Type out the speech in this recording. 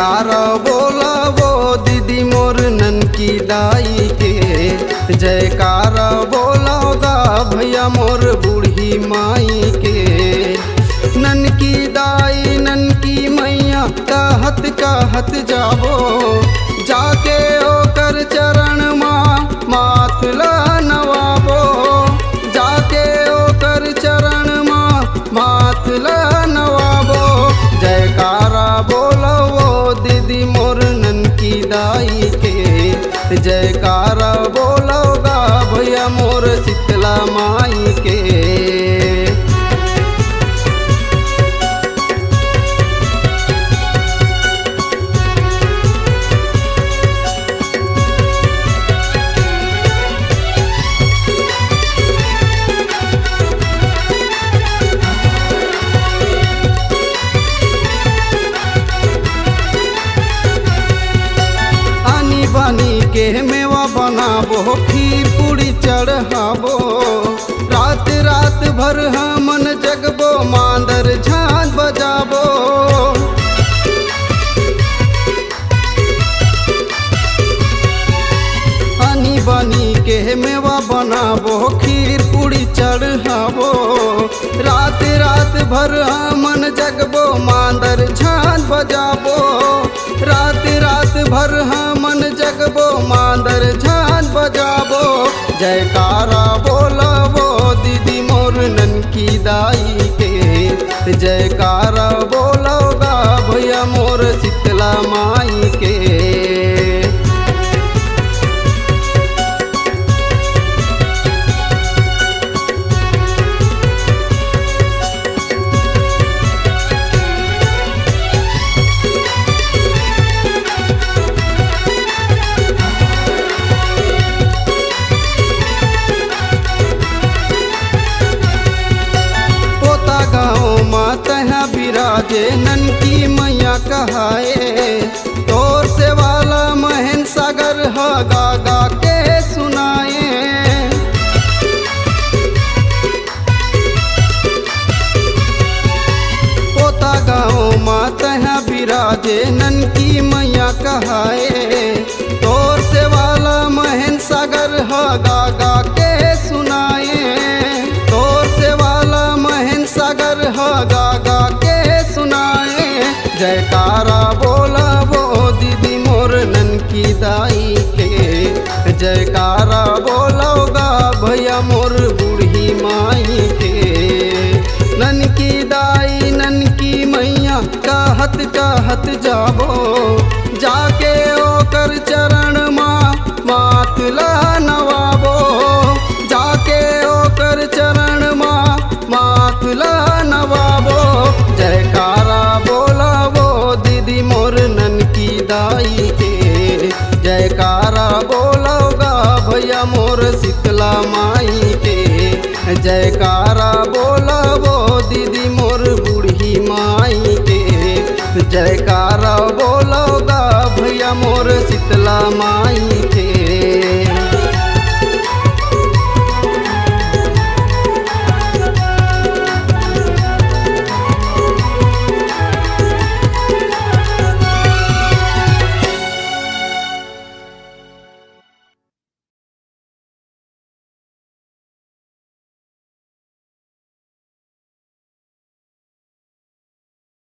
जयकारा बोलावो दीदी मोर ननकी दाई के, जयकारा बोलाओगा भैया मोर बूढ़ी माई के। ननकी दाई ननकी मैया कहत कहत जाबो, जाके ओकर चरण माथ ला नवाबो, जाके ओकर चरण माथ ला नवाबो। जयकारा बोलावो दीदी मोर ननकी दाई के, जयकारा बोलोगा भैया मोर शीतला माई के। बनी के मेवा बनाबो, खीर पूरी चढ़ाबो, रात रात भर हमन जगबो, मांदर झांझ बजाबो। आनी बनी के मेवा बनाबो, खीर पूरी चढ़ाबो, रात रात भर हमन जगबो, मांदर झांझ बजाबो, रात रात भर हमन जगबो, मांदर झांझ बजाबो। जयकारा बोलावो दीदी मोर ननकी दाई के, जयकारा बोलोगा भैया मोर शीतला माई के। तहाँ बिराजे ननकी मैया कहाए, तोर से वाला महन सागर ह गा गा के सुनाए। पोता गाँव माँ तहाँ बिराजे ननकी मैया कहाए, तोर से वाला महन सागर ह गा गा के सुनाए, तोर से वाला महन सागर ह गा गा के सुनाए। जयकारा बोलावो दीदी मोर ननकी दाई के, जयकारा बोलोगा भैया मोर बूढ़ी माई के। ननकी दाई ननकी मैया कहत कहत जाबो, जाके ओकर चरण माथ ला नवाबो, जाके ओकर चरण माथ ला नवाबो। जयकारा बोलावो दीदी मोर ननकी दाई के, जयकारा बोलोगा भैया मोर शीतला माई के। जयकारा बोलावो दीदी मोर बूढ़ी माई के, जयकारा बोलोगा भैया मोर शीतला माई